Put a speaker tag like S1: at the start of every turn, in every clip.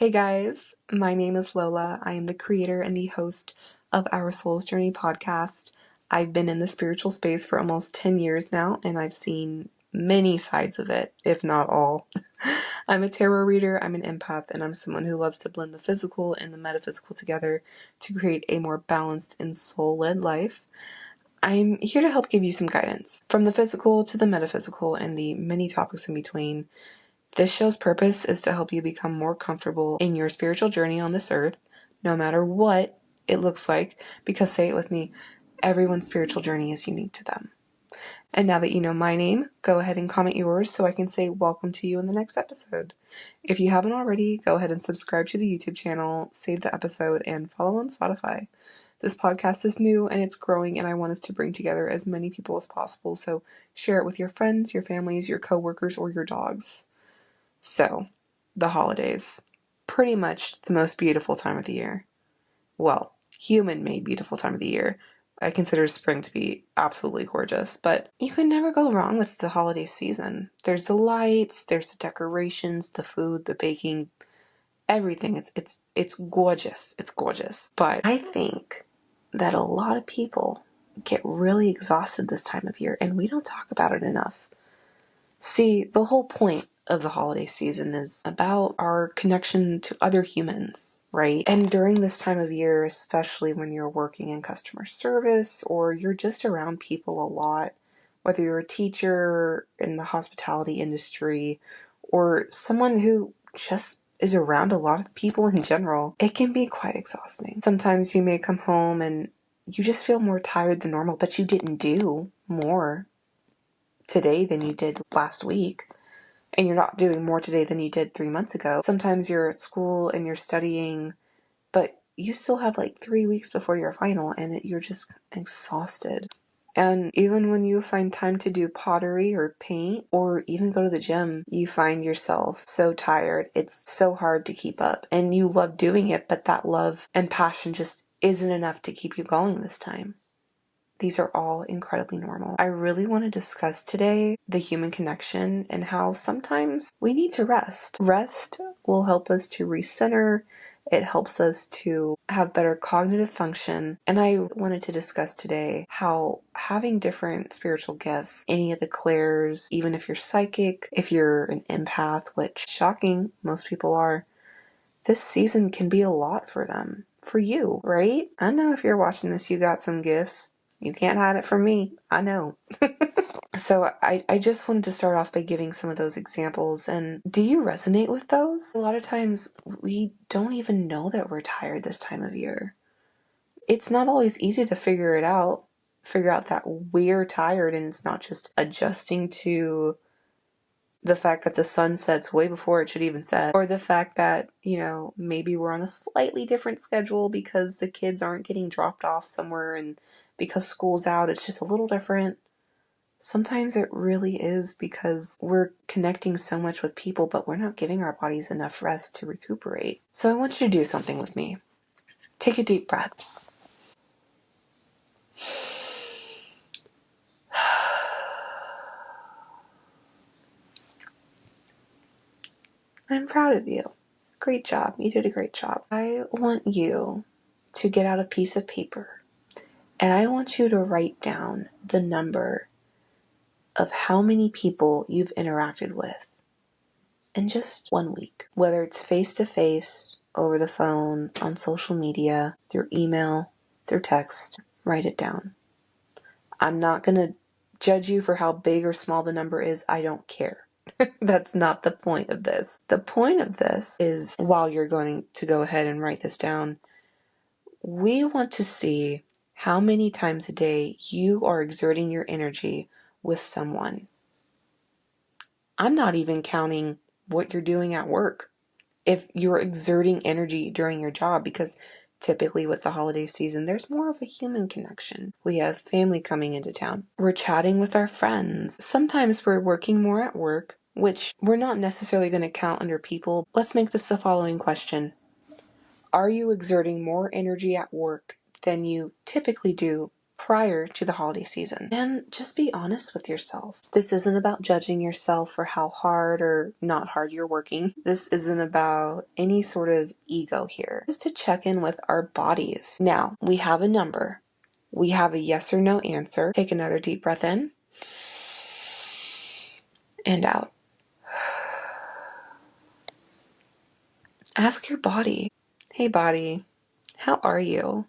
S1: Hey guys, my name is Lola. I am the creator and the host of our Soul's Journey podcast. I've been in the spiritual space for almost 10 years now, and I've seen many sides of it, if not all. I'm a tarot reader, I'm an empath, and I'm someone who loves to blend the physical and the metaphysical together to create a more balanced and soul-led life. I'm here to help give you some guidance, from the physical to the metaphysical and the many topics in between. This show's purpose is to help you become more comfortable in your spiritual journey on this earth, no matter what it looks like, because say it with me, everyone's spiritual journey is unique to them. And now that you know my name, go ahead and comment yours so I can say welcome to you in the next episode. If you haven't already, go ahead and subscribe to the YouTube channel, save the episode, and follow on Spotify. This podcast is new and it's growing, and I want us to bring together as many people as possible, so share it with your friends, your families, your coworkers, or your dogs. So, the holidays. Pretty much the most beautiful time of the year. Well, human-made beautiful time of the year. I consider spring to be absolutely gorgeous, but you can never go wrong with the holiday season. There's the lights, there's the decorations, the food, the baking, everything. It's gorgeous. It's gorgeous. But I think that a lot of people get really exhausted this time of year, and we don't talk about it enough. See, the whole point of the holiday season is about our connection to other humans, right? And during this time of year, especially when you're working in customer service or you're just around people a lot, whether you're a teacher in the hospitality industry or someone who just is around a lot of people in general, it can be quite exhausting. Sometimes you may come home and you just feel more tired than normal, but you didn't do more today than you did last week, and you're not doing more today than you did 3 months ago. Sometimes you're at school and you're studying, but you still have like 3 weeks before your final, and you're just exhausted. And even when you find time to do pottery or paint or even go to the gym, you find yourself so tired. It's so hard to keep up, and you love doing it, but that love and passion just isn't enough to keep you going this time. These are all incredibly normal. I really want to discuss today the human connection and how sometimes we need to rest. Rest will help us to recenter. It helps us to have better cognitive function. And I wanted to discuss today how having different spiritual gifts, any of the clairs, even if you're psychic, if you're an empath, which shocking, most people are, this season can be a lot for them. For you, right? I know if you're watching this, you got some gifts. You can't hide it from me. I know. So I just wanted to start off by giving some of those examples. And do you resonate with those? A lot of times we don't even know that we're tired this time of year. It's not always easy to figure out that we're tired, and it's not just adjusting to the fact that the sun sets way before it should even set, or the fact that, maybe we're on a slightly different schedule because the kids aren't getting dropped off somewhere, and because school's out, it's just a little different. Sometimes it really is because we're connecting so much with people, but we're not giving our bodies enough rest to recuperate. So I want you to do something with me. Take a deep breath. I'm proud of you. Great job. You did a great job. I want you to get out a piece of paper, and I want you to write down the number of how many people you've interacted with in just 1 week. Whether it's face-to-face, over the phone, on social media, through email, through text, write it down. I'm not going to judge you for how big or small the number is. I don't care. That's not the point of this. The point of this is, while you're going to go ahead and write this down, we want to see how many times a day you are exerting your energy with someone. I'm not even counting what you're doing at work. If you're exerting energy during your job, because typically with the holiday season, there's more of a human connection. We have family coming into town. We're chatting with our friends. Sometimes we're working more at work, which we're not necessarily going to count under people. Let's make this the following question. Are you exerting more energy at work than you typically do prior to the holiday season. And just be honest with yourself. This isn't about judging yourself for how hard or not hard you're working. This isn't about any sort of ego here. It's to check in with our bodies. Now, we have a number. We have a yes or no answer. Take another deep breath in and out. Ask your body, hey body, how are you?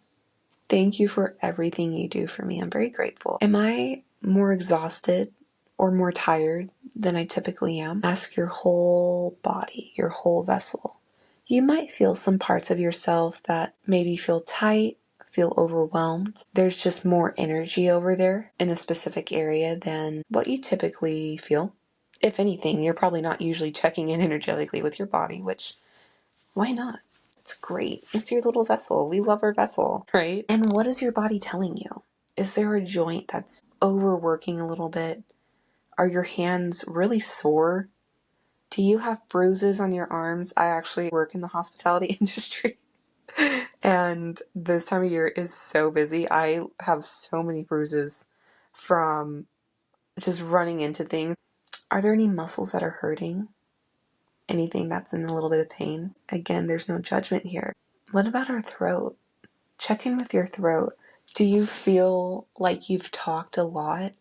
S1: Thank you for everything you do for me. I'm very grateful. Am I more exhausted or more tired than I typically am? Ask your whole body, your whole vessel. You might feel some parts of yourself that maybe feel tight, feel overwhelmed. There's just more energy over there in a specific area than what you typically feel. If anything, you're probably not usually checking in energetically with your body, which, why not? It's great. It's your little vessel. We love our vessel, right? And what is your body telling you? Is there a joint that's overworking a little bit? Are your hands really sore? Do you have bruises on your arms? I actually work in the hospitality industry. And this time of year is so busy. I have so many bruises from just running into things. Are there any muscles that are hurting? Anything that's in a little bit of pain? Again, there's no judgment here. What about our throat? Check in with your throat. Do you feel like you've talked a lot?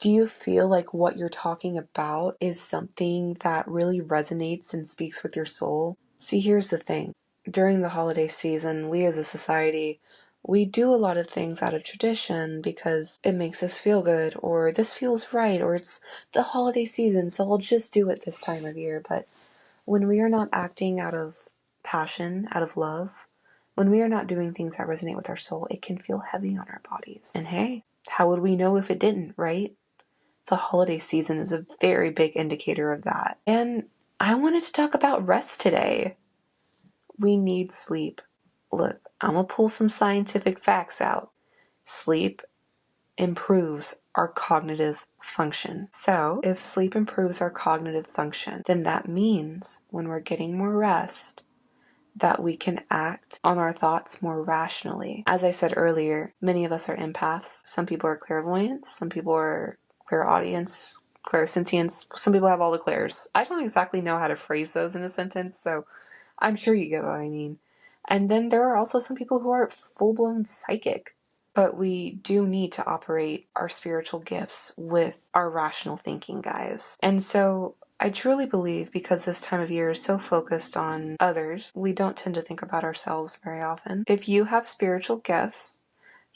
S1: Do you feel like what you're talking about is something that really resonates and speaks with your soul? See, here's the thing. During the holiday season, we as a society, we do a lot of things out of tradition because it makes us feel good, or this feels right, or it's the holiday season, so I'll just do it this time of year. But when we are not acting out of passion, out of love, when we are not doing things that resonate with our soul, it can feel heavy on our bodies. And hey, how would we know if it didn't, right? The holiday season is a very big indicator of that. And I wanted to talk about rest today. We need sleep. Look, I'm gonna pull some scientific facts out. Sleep improves our cognitive function. So, if sleep improves our cognitive function, then that means when we're getting more rest, that we can act on our thoughts more rationally. As I said earlier, many of us are empaths. Some people are clairvoyants. Some people are clairaudience, clairsentience. Some people have all the clairs. I don't exactly know how to phrase those in a sentence, so I'm sure you get what I mean. And then there are also some people who are full-blown psychic. But we do need to operate our spiritual gifts with our rational thinking, guys. And so I truly believe, because this time of year is so focused on others, we don't tend to think about ourselves very often. If you have spiritual gifts,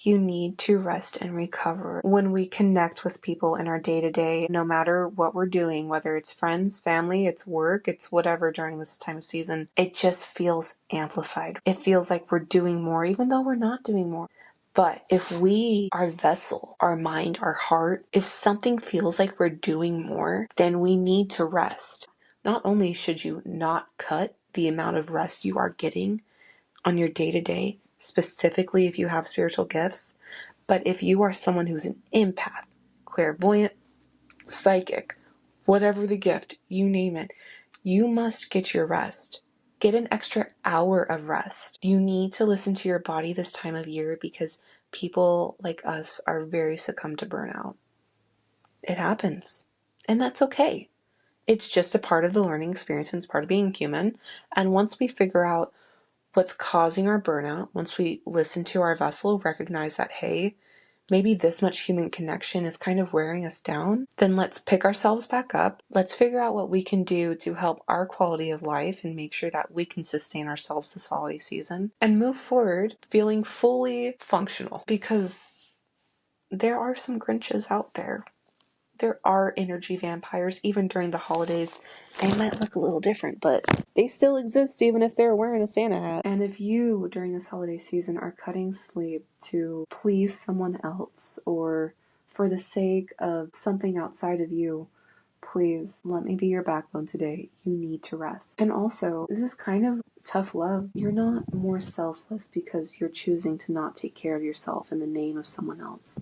S1: you need to rest and recover. When we connect with people in our day-to-day, no matter what we're doing, whether it's friends, family, it's work, it's whatever during this time of season, it just feels amplified. It feels like we're doing more, even though we're not doing more. But if we, our vessel, our mind, our heart, if something feels like we're doing more, then we need to rest. Not only should you not cut the amount of rest you are getting on your day-to-day, specifically if you have spiritual gifts, but if you are someone who's an empath, clairvoyant, psychic, whatever the gift, you name it, you must get your rest. Get an extra hour of rest. You need to listen to your body this time of year because people like us are very succumb to burnout. It happens. And that's okay. It's just a part of the learning experience and it's part of being human. And once we figure out what's causing our burnout, once we listen to our vessel, recognize that, hey, maybe this much human connection is kind of wearing us down, then let's pick ourselves back up. Let's figure out what we can do to help our quality of life and make sure that we can sustain ourselves this holiday season and move forward feeling fully functional, because there are some Grinches out there. There are energy vampires even during the holidays. They might look a little different, but they still exist even if they're wearing a Santa hat. And if you, during this holiday season, are cutting sleep to please someone else or for the sake of something outside of you, please let me be your backbone today. You need to rest. And also, this is kind of tough love. You're not more selfless because you're choosing to not take care of yourself in the name of someone else.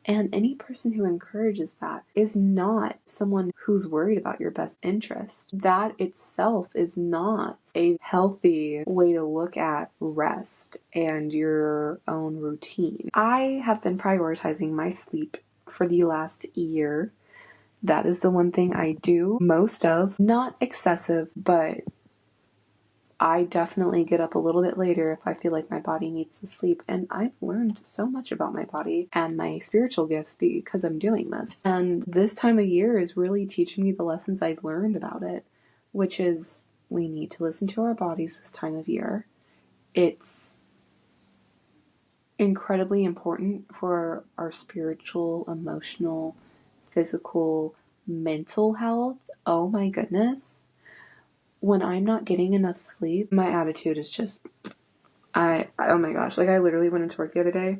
S1: And any person who encourages that is not someone who's worried about your best interest. That itself is not a healthy way to look at rest and your own routine. I have been prioritizing my sleep for the last year. That is the one thing I do most of. Not excessive, but I definitely get up a little bit later if I feel like my body needs to sleep. And I've learned so much about my body and my spiritual gifts because I'm doing this. And this time of year is really teaching me the lessons I've learned about it, which is we need to listen to our bodies this time of year. It's incredibly important for our spiritual, emotional, physical, mental health. Oh my goodness. When I'm not getting enough sleep, my attitude is just, oh my gosh, like I literally went into work the other day.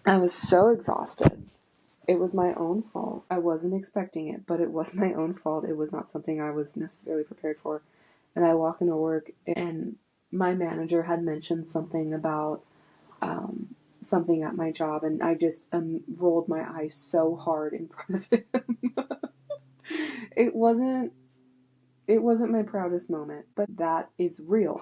S1: I was so exhausted. It was my own fault. I wasn't expecting it, but it was my own fault. It was not something I was necessarily prepared for. And I walk into work and my manager had mentioned something about something at my job, and I just rolled my eyes so hard in front of him. It wasn't my proudest moment, but that is real.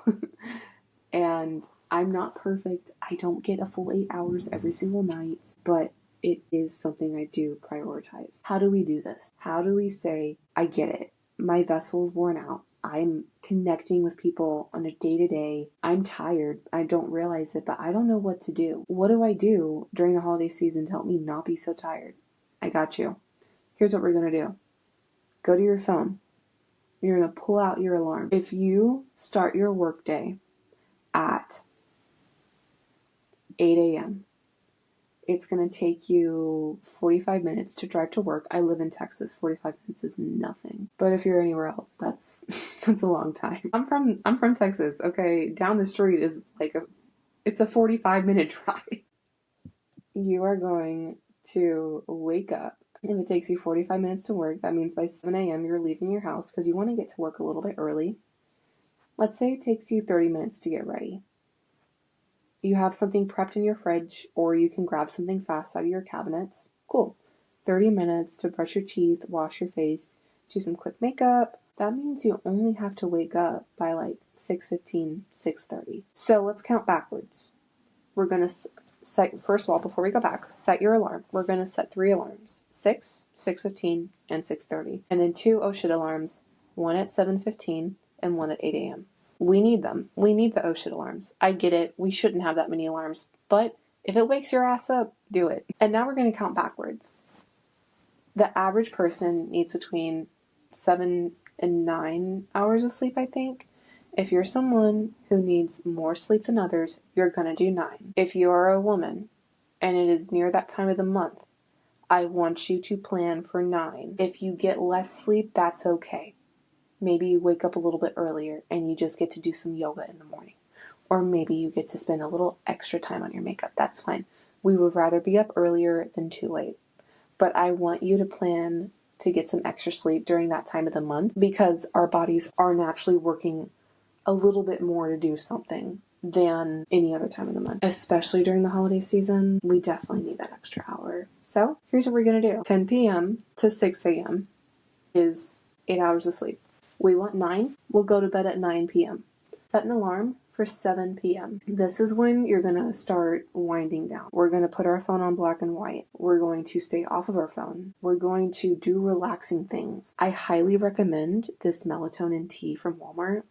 S1: And I'm not perfect. I don't get a full 8 hours every single night, but it is something I do prioritize. How do we do this? How do we say, I get it. My vessel's worn out. I'm connecting with people on a day-to-day. I'm tired. I don't realize it, but I don't know what to do. What do I do during the holiday season to help me not be so tired? I got you. Here's what we're going to do. Go to your phone. You're going to pull out your alarm. If you start your workday at 8 a.m., it's going to take you 45 minutes to drive to work. I live in Texas. 45 minutes is nothing. But if you're anywhere else, that's a long time. I'm from Texas. Okay, down the street is it's a 45-minute drive. You are going to wake up. If it takes you 45 minutes to work, that means by 7 a.m. you're leaving your house because you want to get to work a little bit early. Let's say it takes you 30 minutes to get ready. You have something prepped in your fridge, or you can grab something fast out of your cabinets. Cool. 30 minutes to brush your teeth, wash your face, do some quick makeup. That means you only have to wake up by like 6:15, 6:30. So let's count backwards. We're going to set, first of all, before we go back, set your alarm. We're going to set 3 alarms. 6, 6:15, and 6:30. And then 2 oh shit alarms. One at 7:15 and one at 8 a.m. We need them. We need the oh shit alarms. I get it. We shouldn't have that many alarms. But if it wakes your ass up, do it. And now we're going to count backwards. The average person needs between 7 and 9 hours of sleep, I think. If you're someone who needs more sleep than others, you're going to do 9. If you are a woman and it is near that time of the month, I want you to plan for 9. If you get less sleep, that's okay. Maybe you wake up a little bit earlier and you just get to do some yoga in the morning. Or maybe you get to spend a little extra time on your makeup. That's fine. We would rather be up earlier than too late. But I want you to plan to get some extra sleep during that time of the month because our bodies are naturally working a little bit more to do something than any other time of the month. Especially during the holiday season, we definitely need that extra hour. So here's what we're going to do. 10 p.m. to 6 a.m. is 8 hours of sleep. We want 9. We'll go to bed at 9 p.m. Set an alarm for 7 p.m. This is when you're going to start winding down. We're going to put our phone on black and white. We're going to stay off of our phone. We're going to do relaxing things. I highly recommend this melatonin tea from Walmart.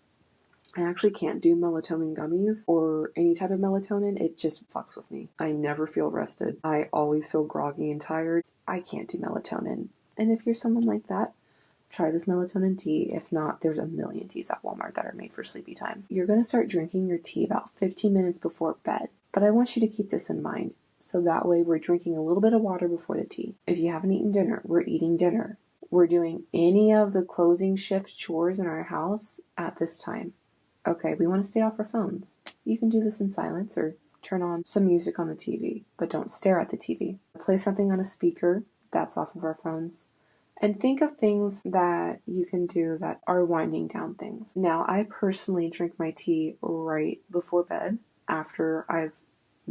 S1: I actually can't do melatonin gummies or any type of melatonin. It just fucks with me. I never feel rested. I always feel groggy and tired. I can't do melatonin. And if you're someone like that, try this melatonin tea. If not, there's a million teas at Walmart that are made for sleepy time. You're going to start drinking your tea about 15 minutes before bed. But I want you to keep this in mind. So that way we're drinking a little bit of water before the tea. If you haven't eaten dinner, we're eating dinner. We're doing any of the closing shift chores in our house at this time. Okay, we want to stay off our phones. You can do this in silence or turn on some music on the TV, but don't stare at the TV. Play something on a speaker that's off of our phones. And think of things that you can do that are winding down things. Now, I personally drink my tea right before bed after I've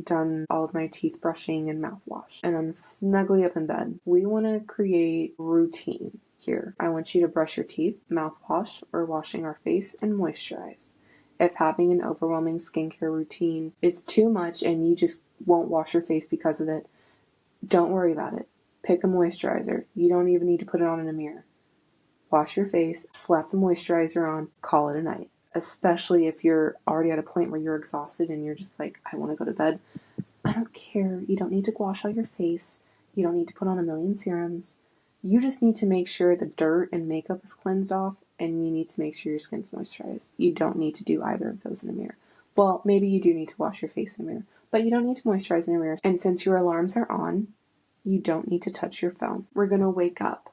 S1: done all of my teeth brushing and mouthwash, and I'm snugly up in bed. We want to create routine here. I want you to brush your teeth, mouthwash, or washing our face, and moisturize. If having an overwhelming skincare routine is too much and you just won't wash your face because of it, don't worry about it. Pick a moisturizer. You don't even need to put it on in a mirror. Wash your face, slap the moisturizer on, call it a night. Especially if you're already at a point where you're exhausted and you're just like, I want to go to bed. I don't care. You don't need to wash all your face. You don't need to put on a million serums. You just need to make sure the dirt and makeup is cleansed off, and you need to make sure your skin's moisturized. You don't need to do either of those in a mirror. Well, maybe you do need to wash your face in a mirror, but you don't need to moisturize in a mirror. And since your alarms are on, you don't need to touch your phone. We're going to wake up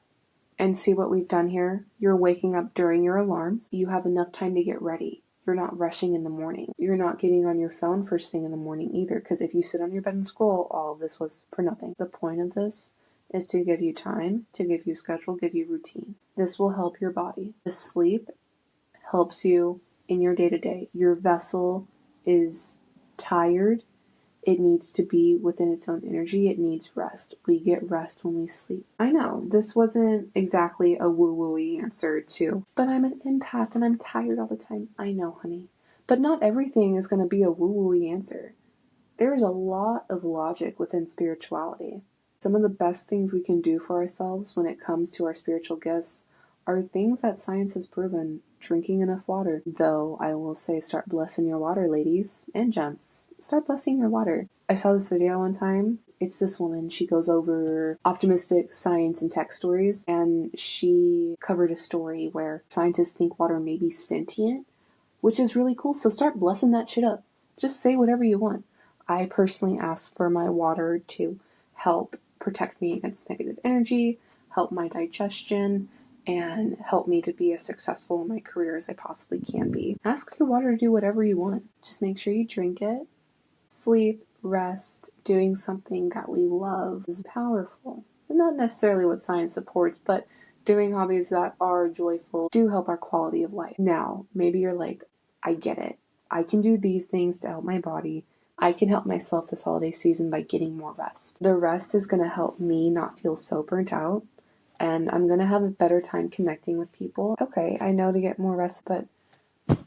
S1: and see what we've done here. You're waking up during your alarms. You have enough time to get ready. You're not rushing in the morning. You're not getting on your phone first thing in the morning either, because if you sit on your bed and scroll, all of this was for nothing. The point of this is to give you time, to give you schedule, give you routine. This will help your body. The sleep helps you in your day-to-day. Your vessel is tired. It needs to be within its own energy. It needs rest. We get rest when we sleep. I know, this wasn't exactly a woo-woo-y answer to, but I'm an empath and I'm tired all the time. I know, honey. But not everything is going to be a woo-woo-y answer. There's a lot of logic within spirituality. Some of the best things we can do for ourselves when it comes to our spiritual gifts are things that science has proven. Drinking enough water. Though I will say, start blessing your water, ladies and gents. Start blessing your water. I saw this video one time. It's this woman. She goes over optimistic science and tech stories, and she covered a story where scientists think water may be sentient, which is really cool. So start blessing that shit up. Just say whatever you want. I personally ask for my water to help protect me against negative energy, help my digestion, and help me to be as successful in my career as I possibly can be. Ask your water to do whatever you want. Just make sure you drink it. Sleep, rest, doing something that we love is powerful. Not necessarily what science supports, but doing hobbies that are joyful do help our quality of life. Now, maybe you're like, I get it. I can do these things to help my body. I can help myself this holiday season by getting more rest. The rest is going to help me not feel so burnt out, and I'm going to have a better time connecting with people. Okay, I know to get more rest, but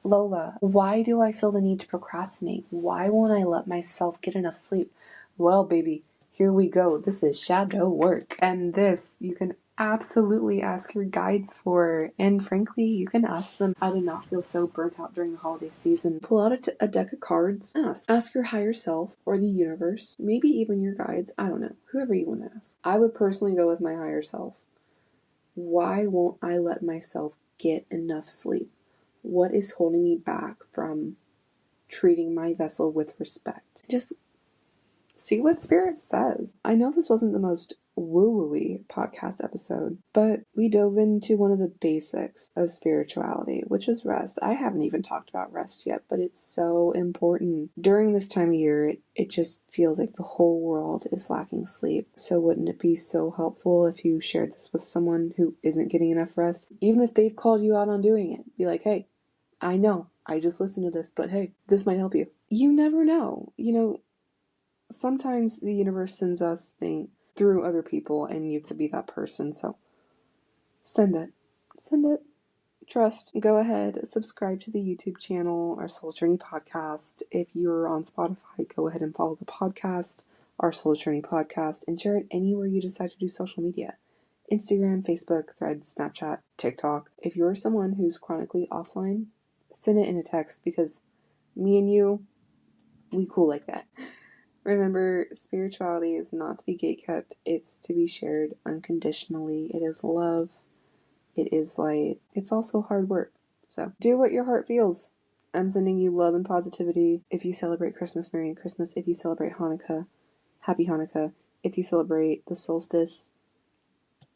S1: Lola, why do I feel the need to procrastinate? Why won't I let myself get enough sleep? Well, baby, here we go. This is shadow work. And this you can absolutely ask your guides for. And frankly, you can ask them how to not feel so burnt out during the holiday season. Pull out a deck of cards. Ask your higher self or the universe, maybe even your guides. I don't know. Whoever you want to ask. I would personally go with my higher self. Why won't I let myself get enough sleep? What is holding me back from treating my vessel with respect? Just see what Spirit says. I know this wasn't the most woo-woo-y podcast episode, but we dove into one of the basics of spirituality, which is rest. I haven't even talked about rest yet, but it's so important. During this time of year, it just feels like the whole world is lacking sleep. So wouldn't it be so helpful if you shared this with someone who isn't getting enough rest? Even if they've called you out on doing it, be like, hey, I know, I just listened to this, but hey, this might help you. You never know. Sometimes the universe sends us things through other people, and you could be that person. So send it. Trust. Go ahead, subscribe to the YouTube channel, our Soul's Journey podcast. If you're on Spotify, go ahead and follow the podcast, our Soul's Journey podcast, and share it anywhere you decide to do social media. Instagram, Facebook, Threads, Snapchat, TikTok. If you're someone who's chronically offline, send it in a text, because me and you, we cool like that. Remember, spirituality is not to be gatekept. It's to be shared unconditionally. It is love. It is light. It's also hard work. So do what your heart feels. I'm sending you love and positivity. If you celebrate Christmas, Merry Christmas. If you celebrate Hanukkah, Happy Hanukkah. If you celebrate the solstice,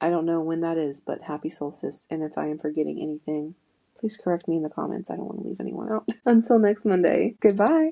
S1: I don't know when that is, but happy solstice. And if I am forgetting anything, please correct me in the comments. I don't want to leave anyone out. Until next Monday, goodbye.